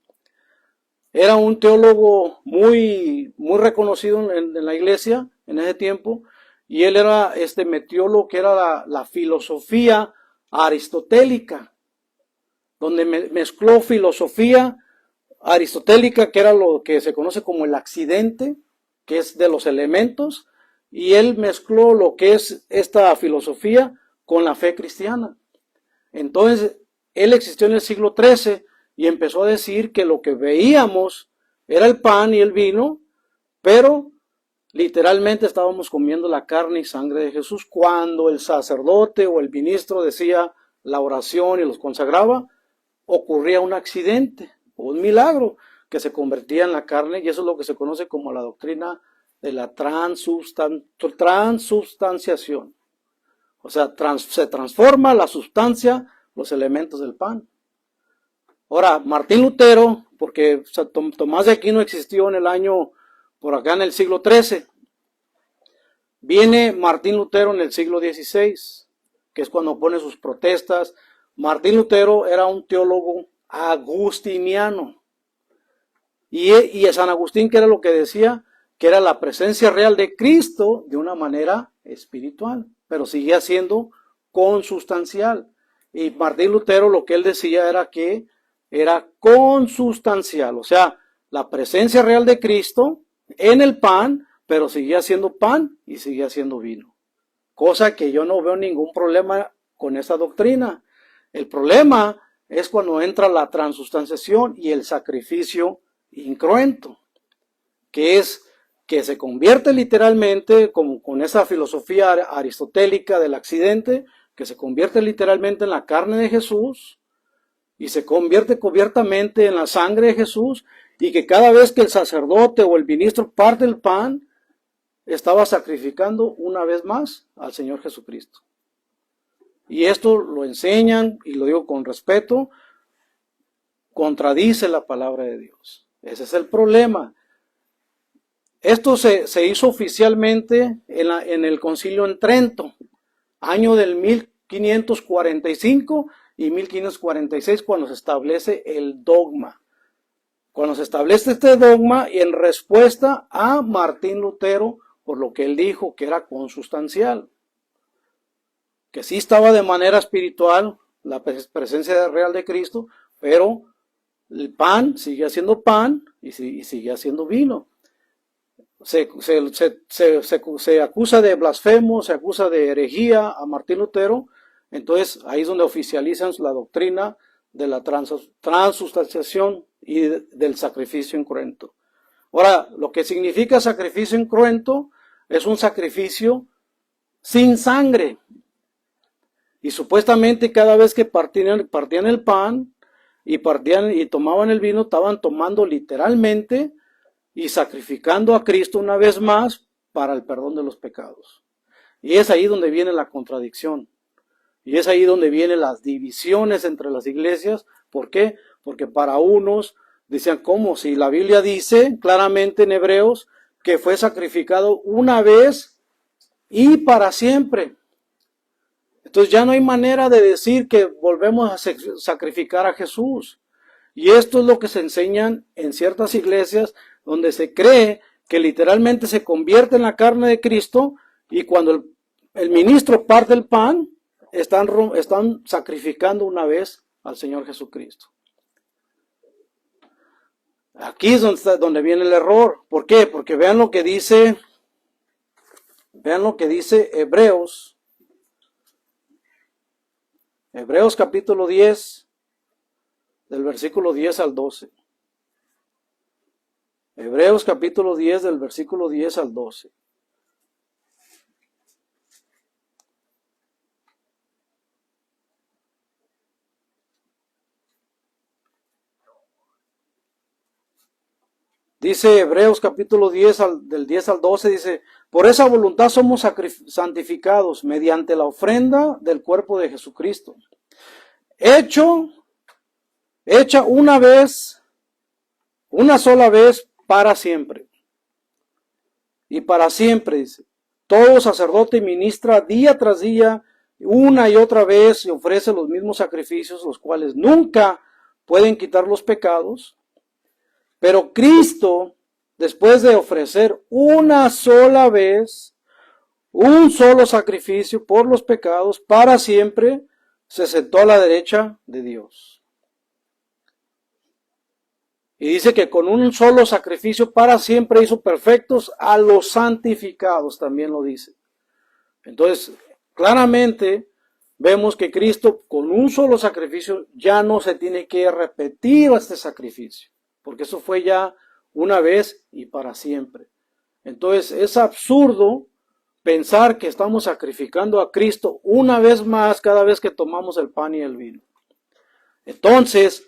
Era un teólogo muy reconocido en la Iglesia en ese tiempo, y él era metió lo que era la filosofía aristotélica, donde mezcló filosofía aristotélica, que era lo que se conoce como el accidente, que es de los elementos, y él mezcló lo que es esta filosofía con la fe cristiana. Entonces, él existió en el siglo XIII y empezó a decir que lo que veíamos era el pan y el vino, pero literalmente estábamos comiendo la carne y sangre de Jesús. Cuando el sacerdote o el ministro decía la oración y los consagraba, ocurría un accidente o un milagro que se convertía en la carne, y eso es lo que se conoce como la doctrina de la transubstanciación. O sea, se transforma la sustancia, los elementos del pan. Ahora, Martín Lutero, porque Tomás de Aquino existió en el año, por acá en el siglo XIII, viene Martín Lutero en el siglo XVI, que es cuando pone sus protestas. Martín Lutero era un teólogo agustiniano. Y San Agustín, que era lo que decía, que era la presencia real de Cristo de una manera espiritual, pero seguía siendo consustancial. Y Martín Lutero lo que él decía era que era consustancial, o sea, la presencia real de Cristo en el pan, pero seguía siendo pan y seguía siendo vino. Cosa que yo no veo ningún problema con esa doctrina. El problema es cuando entra la transustanciación y el sacrificio incruento, que es que se convierte literalmente, como con esa filosofía aristotélica del accidente, que se convierte literalmente en la carne de Jesús y se convierte cubiertamente en la sangre de Jesús, y que cada vez que el sacerdote o el ministro parte el pan, estaba sacrificando una vez más al Señor Jesucristo. Y esto lo enseñan, y lo digo con respeto, contradice la palabra de Dios. Ese es el problema. Esto se hizo oficialmente en el concilio en Trento, año del 1545 y 1546, cuando se establece el dogma. Cuando se establece este dogma y en respuesta a Martín Lutero, por lo que él dijo que era consustancial, que sí estaba de manera espiritual la presencia real de Cristo, pero el pan sigue siendo pan y sigue siendo vino. Se acusa de blasfemo, se acusa de herejía a Martín Lutero. Entonces ahí es donde oficializan la doctrina de la transustanciación y del sacrificio incruento. Ahora, lo que significa sacrificio incruento es un sacrificio sin sangre. Y supuestamente cada vez que partían el pan y tomaban el vino, estaban tomando literalmente y sacrificando a Cristo una vez más para el perdón de los pecados. Y es ahí donde viene la contradicción. Y es ahí donde vienen las divisiones entre las iglesias. ¿Por qué? Porque para unos decían, ¿cómo? Si la Biblia dice claramente en Hebreos que fue sacrificado una vez y para siempre. Entonces ya no hay manera de decir que volvemos a sacrificar a Jesús. Y esto es lo que se enseñan en ciertas iglesias, donde se cree que literalmente se convierte en la carne de Cristo, y cuando el ministro parte el pan, están sacrificando una vez al Señor Jesucristo. Aquí es donde viene el error. ¿Por qué? Porque vean lo que dice Hebreos. Hebreos capítulo 10, del versículo 10 al 12. Hebreos capítulo 10, del versículo 10 al 12. Dice Hebreos capítulo 10, del 10 al 12, dice, por esa voluntad somos santificados mediante la ofrenda del cuerpo de Jesucristo. Hecha una vez, una sola vez para siempre. Y para siempre, dice. Todo sacerdote ministra día tras día, una y otra vez, y ofrece los mismos sacrificios, los cuales nunca pueden quitar los pecados. Pero Cristo, después de ofrecer una sola vez, un solo sacrificio por los pecados, para siempre, se sentó a la derecha de Dios. Y dice que con un solo sacrificio para siempre hizo perfectos a los santificados, también lo dice. Entonces, claramente vemos que Cristo con un solo sacrificio ya no se tiene que repetir este sacrificio, porque eso fue ya una vez y para siempre. Entonces, es absurdo pensar que estamos sacrificando a Cristo una vez más cada vez que tomamos el pan y el vino. Entonces,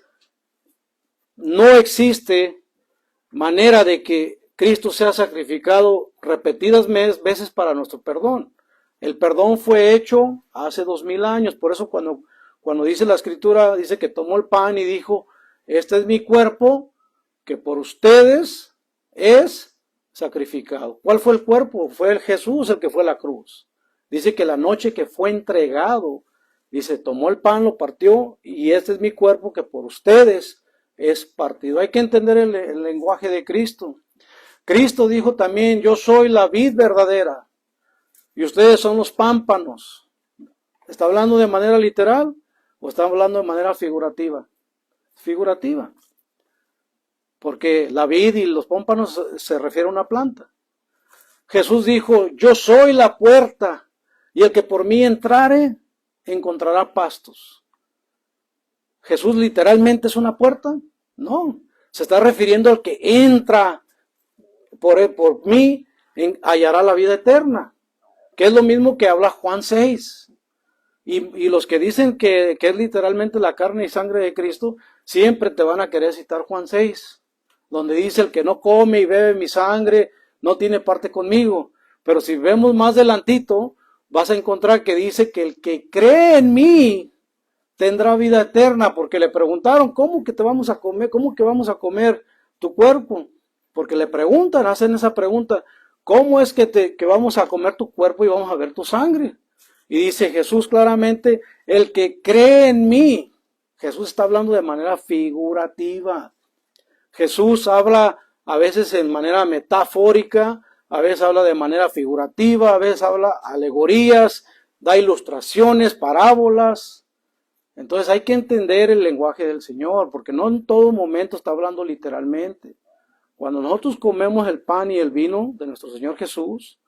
no existe manera de que Cristo sea sacrificado repetidas veces para nuestro perdón. El perdón fue hecho hace 2000 años, por eso cuando dice la Escritura, dice que tomó el pan y dijo, este es mi cuerpo que por ustedes es sacrificado. ¿Cuál fue el cuerpo? Fue el Jesús el que fue a la cruz. Dice que la noche que fue entregado, dice, tomó el pan, lo partió y este es mi cuerpo que por ustedes es partido. Hay que entender el lenguaje de Cristo. Cristo dijo también, yo soy la vid verdadera y ustedes son los pámpanos. ¿Está hablando de manera literal o está hablando de manera figurativa? Figurativa. Porque la vid y los pámpanos se refiere a una planta. Jesús dijo, yo soy la puerta y el que por mí entrare encontrará pastos. ¿Jesús literalmente es una puerta? No, se está refiriendo al que entra por mí, hallará la vida eterna, que es lo mismo que habla Juan 6. Y los que dicen que es literalmente la carne y sangre de Cristo, siempre te van a querer citar Juan 6, donde dice el que no come y bebe mi sangre, no tiene parte conmigo. Pero si vemos más adelantito, vas a encontrar que dice que el que cree en mí, tendrá vida eterna, porque le preguntaron, ¿cómo que te vamos a comer? ¿Cómo que vamos a comer tu cuerpo? Porque le preguntan, hacen esa pregunta, ¿cómo es que vamos a comer tu cuerpo y vamos a ver tu sangre? Y dice Jesús claramente, el que cree en mí, Jesús está hablando de manera figurativa. Jesús habla a veces en manera metafórica, a veces habla de manera figurativa, a veces habla alegorías, da ilustraciones, parábolas. Entonces hay que entender el lenguaje del Señor, porque no en todo momento está hablando literalmente. Cuando nosotros comemos el pan y el vino de nuestro Señor Jesús,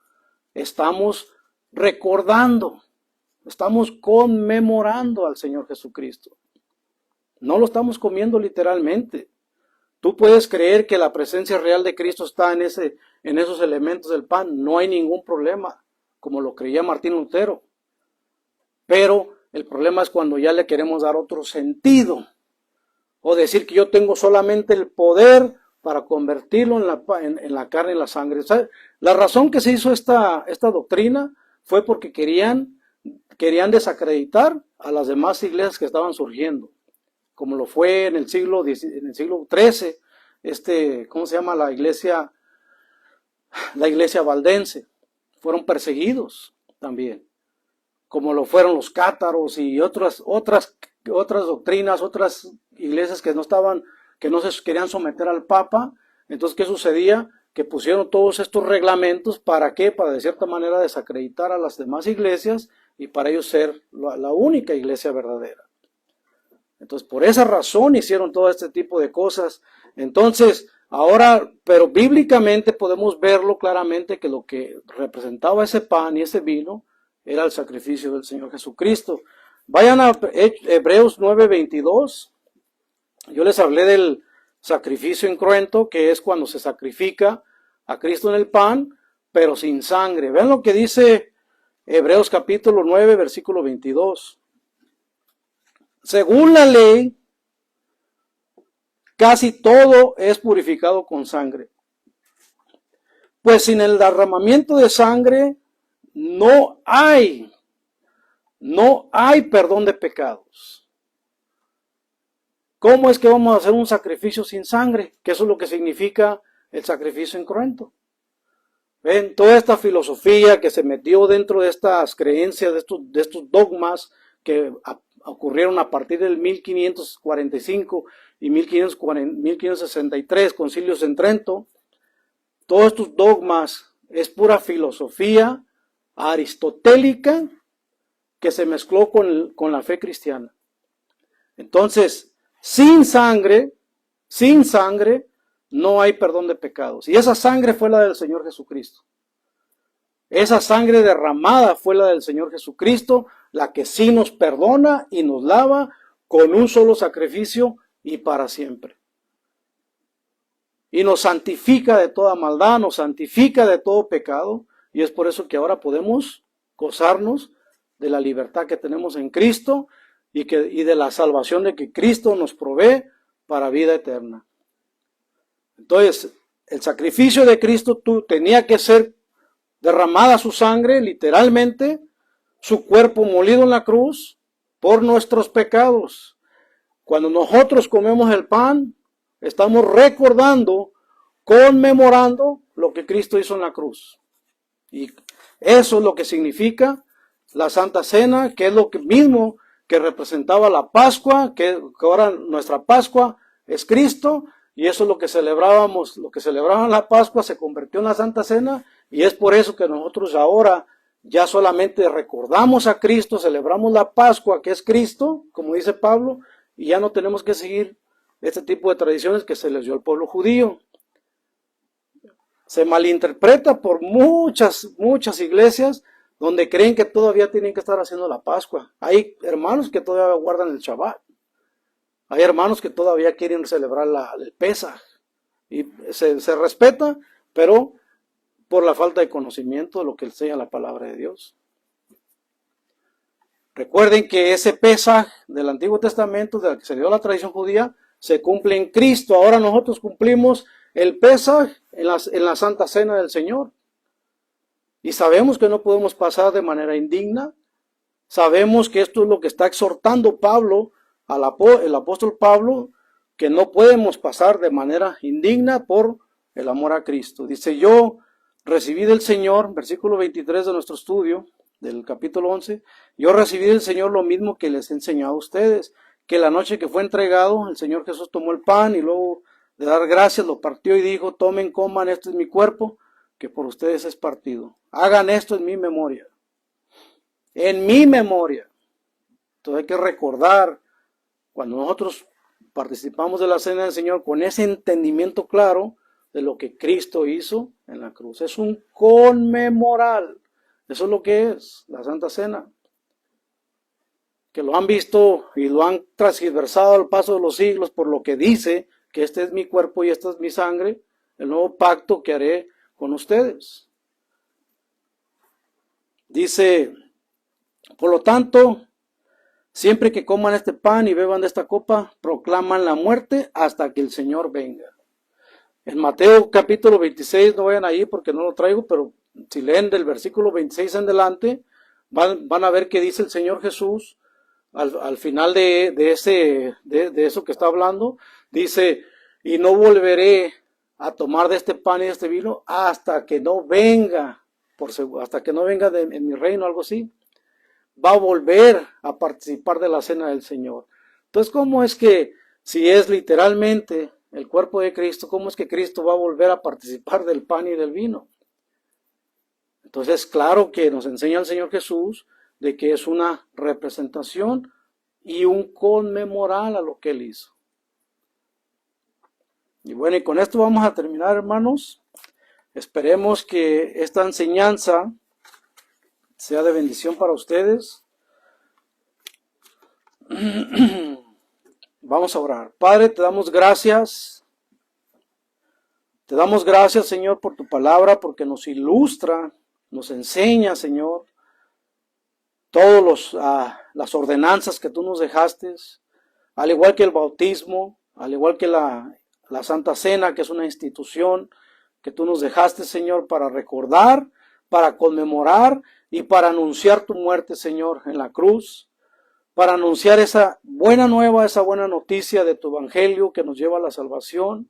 estamos recordando, estamos conmemorando al Señor Jesucristo. No lo estamos comiendo literalmente. Tú puedes creer que la presencia real de Cristo está en esos elementos del pan, no hay ningún problema, como lo creía Martín Lutero. Pero el problema es cuando ya le queremos dar otro sentido, o decir que yo tengo solamente el poder para convertirlo en la carne y la sangre. ¿Sabe? La razón que se hizo esta doctrina fue porque querían desacreditar a las demás iglesias que estaban surgiendo, como lo fue en el siglo XIII, ¿cómo se llama? La iglesia valdense. Fueron perseguidos también, como lo fueron los cátaros y otras doctrinas, otras iglesias que no se querían someter al Papa. Entonces, ¿qué sucedía? Que pusieron todos estos reglamentos, ¿para qué? Para de cierta manera desacreditar a las demás iglesias y para ellos ser la única iglesia verdadera. Entonces, por esa razón hicieron todo este tipo de cosas. Entonces, ahora, pero bíblicamente podemos verlo claramente que lo que representaba ese pan y ese vino era el sacrificio del Señor Jesucristo. Vayan a Hebreos 9:22. Yo les hablé del sacrificio incruento, que es cuando se sacrifica a Cristo en el pan, pero sin sangre. Vean lo que dice Hebreos capítulo 9, versículo 22. Según la ley, casi todo es purificado con sangre. Pues sin el derramamiento de sangre no hay perdón de pecados. ¿Cómo es que vamos a hacer un sacrificio sin sangre? Que eso es lo que significa el sacrificio incruento. Ven, toda esta filosofía que se metió dentro de estas creencias, de estos dogmas que ocurrieron a partir del 1545 y 1563, concilios en Trento, todos estos dogmas es pura filosofía aristotélica que se mezcló con la fe cristiana. Entonces, sin sangre, no hay perdón de pecados. Y esa sangre fue la del Señor Jesucristo. Esa sangre derramada fue la del Señor Jesucristo, la que sí nos perdona y nos lava con un solo sacrificio y para siempre. Y nos santifica de toda maldad, nos santifica de todo pecado. Y es por eso que ahora podemos gozarnos de la libertad que tenemos en Cristo y de la salvación de que Cristo nos provee para vida eterna. Entonces, el sacrificio de Cristo tenía que ser derramada su sangre, literalmente, su cuerpo molido en la cruz por nuestros pecados. Cuando nosotros comemos el pan, estamos recordando, conmemorando lo que Cristo hizo en la cruz. Y eso es lo que significa la Santa Cena, que es lo mismo que representaba la Pascua, que ahora nuestra Pascua es Cristo, y eso es lo que celebrábamos, lo que celebraban la Pascua se convirtió en la Santa Cena, y es por eso que nosotros ahora ya solamente recordamos a Cristo, celebramos la Pascua, que es Cristo, como dice Pablo, y ya no tenemos que seguir este tipo de tradiciones que se les dio al pueblo judío. Se malinterpreta por muchas iglesias donde creen que todavía tienen que estar haciendo la Pascua. Hay hermanos que todavía guardan el Shabbat. Hay hermanos que todavía quieren celebrar el Pesaj. Y se respeta, pero por la falta de conocimiento de lo que enseña la palabra de Dios. Recuerden que ese Pesaj del Antiguo Testamento, de la que se dio la tradición judía, se cumple en Cristo. Ahora nosotros cumplimos el Pesaj en la Santa Cena del Señor. Y sabemos que no podemos pasar de manera indigna. Sabemos que esto es lo que está exhortando Pablo, el apóstol Pablo, que no podemos pasar de manera indigna por el amor a Cristo. Dice, yo recibí del Señor, versículo 23 de nuestro estudio, del capítulo 11, yo recibí del Señor lo mismo que les he enseñado a ustedes, que la noche que fue entregado, el Señor Jesús tomó el pan y luego de dar gracias lo partió y dijo, tomen, coman, este es mi cuerpo, que por ustedes es partido. Hagan esto en mi memoria. En mi memoria. Entonces hay que recordar, cuando nosotros participamos de la cena del Señor, con ese entendimiento claro de lo que Cristo hizo en la cruz. Es un conmemorar. Eso es lo que es la Santa Cena. Que lo han visto y lo han transversado al paso de los siglos por lo que dice que este es mi cuerpo y esta es mi sangre, el nuevo pacto que haré con ustedes. Dice, por lo tanto, siempre que coman este pan y beban de esta copa, proclaman la muerte hasta que el Señor venga. En Mateo capítulo 26, no vayan ahí porque no lo traigo, pero si leen del versículo 26 en adelante, van a ver que dice el Señor Jesús, al final de eso que está hablando, dice, y no volveré a tomar de este pan y de este vino hasta que no venga, en mi reino, algo así. Va a volver a participar de la cena del Señor. Entonces, ¿cómo es que, si es literalmente el cuerpo de Cristo, cómo es que Cristo va a volver a participar del pan y del vino? Entonces, claro que nos enseña el Señor Jesús de que es una representación y un conmemorar a lo que Él hizo. Y bueno, y con esto vamos a terminar, hermanos. Esperemos que esta enseñanza sea de bendición para ustedes. Vamos a orar. Padre, te damos gracias. Te damos gracias, Señor, por tu palabra, porque nos ilustra, nos enseña, Señor, todas las ordenanzas que tú nos dejaste, al igual que el bautismo, al igual que la Santa Cena, que es una institución que tú nos dejaste, Señor, para recordar, para conmemorar y para anunciar tu muerte, Señor, en la cruz, para anunciar esa buena nueva, esa buena noticia de tu evangelio que nos lleva a la salvación.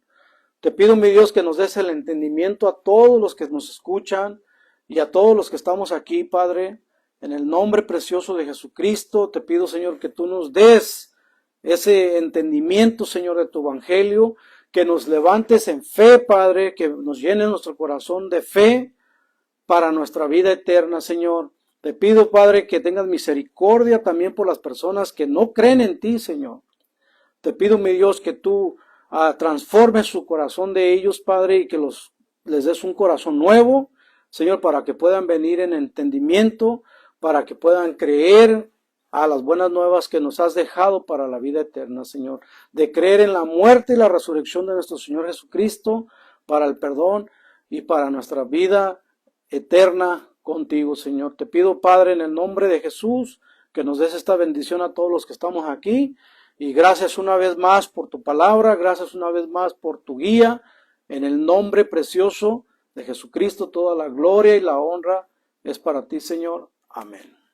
Te pido, mi Dios, que nos des el entendimiento a todos los que nos escuchan y a todos los que estamos aquí, Padre. En el nombre precioso de Jesucristo, te pido, Señor, que tú nos des ese entendimiento, Señor, de tu evangelio, que nos levantes en fe, Padre, que nos llene nuestro corazón de fe para nuestra vida eterna, Señor. Te pido, Padre, que tengas misericordia también por las personas que no creen en ti, Señor. Te pido, mi Dios, que tú transformes su corazón de ellos, Padre, y que les des un corazón nuevo, Señor, para que puedan venir en entendimiento, para que puedan creer a las buenas nuevas que nos has dejado para la vida eterna, Señor, de creer en la muerte y la resurrección de nuestro Señor Jesucristo, para el perdón y para nuestra vida eterna contigo, Señor. Te pido, Padre, en el nombre de Jesús, que nos des esta bendición a todos los que estamos aquí, y gracias una vez más por tu palabra, gracias una vez más por tu guía, en el nombre precioso de Jesucristo, toda la gloria y la honra es para ti, Señor. Amén.